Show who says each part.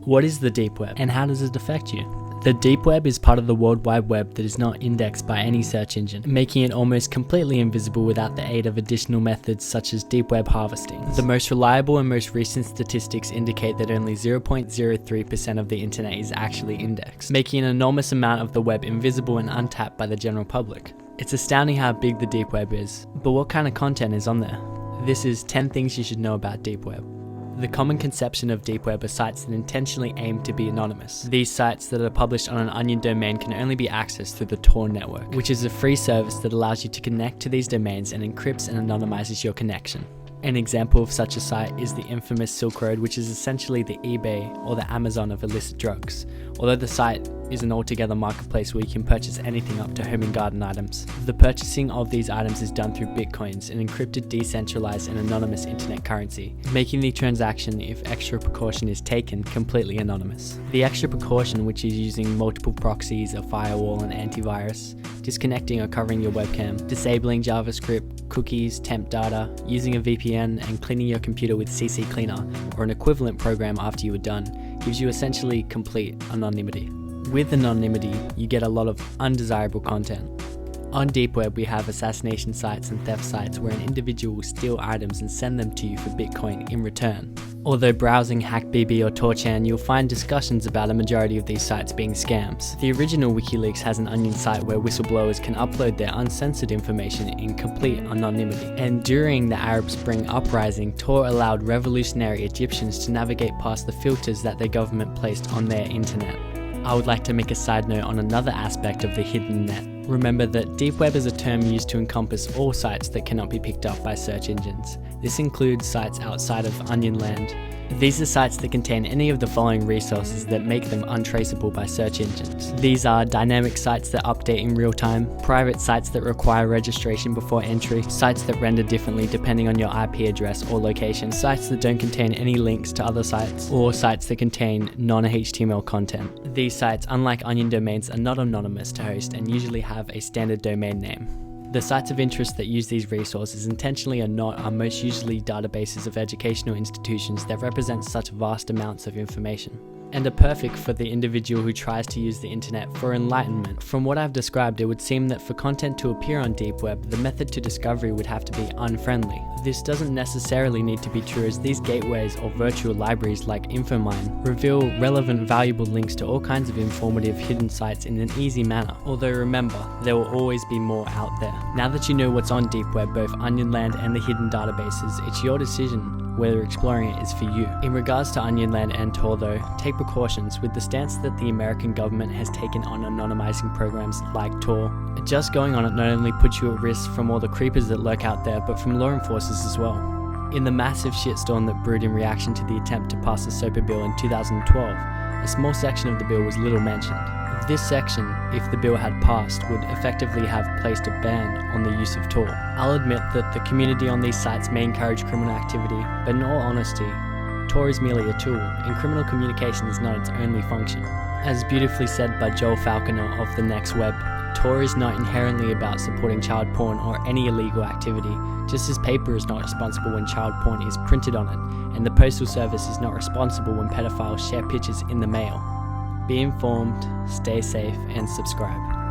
Speaker 1: What is the deep web, and how does it affect you? The deep web is part of the World Wide Web that is not indexed by any search engine, making it almost completely invisible without the aid of additional methods such as deep web harvesting. The most reliable and most recent statistics indicate that only 0.03% of the internet is actually indexed, making an enormous amount of the web invisible and untapped by the general public. It's astounding how big the deep web is, but what kind of content is on there? This is 10 things you should know about deep web. The common conception of deep web are sites that intentionally aim to be anonymous. These sites that are published on an Onion domain can only be accessed through the Tor network, which is a free service that allows you to connect to these domains and encrypts and anonymizes your connection. An example of such a site is the infamous Silk Road, which is essentially the eBay or the Amazon of illicit drugs, although the site is an altogether marketplace where you can purchase anything up to home and garden items. The purchasing of these items is done through bitcoins, an encrypted, decentralized and anonymous internet currency, making the transaction, if extra precaution is taken, completely anonymous. The extra precaution, which is using multiple proxies, a firewall and antivirus, disconnecting or covering your webcam, disabling JavaScript, cookies, temp data, using a VPN and cleaning your computer with CC Cleaner or an equivalent program after you are done, gives you essentially complete anonymity. With anonymity, you get a lot of undesirable content. On deep web, we have assassination sites and theft sites where an individual will steal items and send them to you for Bitcoin in return. Although browsing HackBB or 4chan, you'll find discussions about a majority of these sites being scams. The original WikiLeaks has an Onion site where whistleblowers can upload their uncensored information in complete anonymity. And during the Arab Spring uprising, Tor allowed revolutionary Egyptians to navigate past the filters that their government placed on their internet. I would like to make a side note on another aspect of the hidden net. Remember that deep web is a term used to encompass all sites that cannot be picked up by search engines. This includes sites outside of Onion land. These are sites that contain any of the following resources that make them untraceable by search engines. These are dynamic sites that update in real time, private sites that require registration before entry, sites that render differently depending on your IP address or location, sites that don't contain any links to other sites, or sites that contain non-HTML content. These sites, unlike Onion domains, are not anonymous to host and usually have a standard domain name. The sites of interest that use these resources intentionally or not are most usually databases of educational institutions that represent such vast amounts of information, and are perfect for the individual who tries to use the internet for enlightenment. From what I've described, it would seem that for content to appear on deep web, the method to discovery would have to be unfriendly. This doesn't necessarily need to be true, as these gateways or virtual libraries like InfoMine reveal relevant, valuable links to all kinds of informative hidden sites in an easy manner. Although remember, there will always be more out there. Now that you know what's on deep web, both Onionland and the hidden databases, it's your decision whether exploring it is for you. In regards to Onionland and Tor though, take precautions with the stance that the American government has taken on anonymizing programs like Tor. Just going on it not only puts you at risk from all the creepers that lurk out there, but from law enforcers as well. In the massive shitstorm that brewed in reaction to the attempt to pass the SOPA bill in 2012, a small section of the bill was little mentioned. This section, if the bill had passed, would effectively have placed a ban on the use of Tor. I'll admit that the community on these sites may encourage criminal activity, but in all honesty, Tor is merely a tool, and criminal communication is not its only function. As beautifully said by Joel Falconer of The Next Web, Tor is not inherently about supporting child porn or any illegal activity, just as paper is not responsible when child porn is printed on it, and the postal service is not responsible when pedophiles share pictures in the mail. Be informed, stay safe, and subscribe.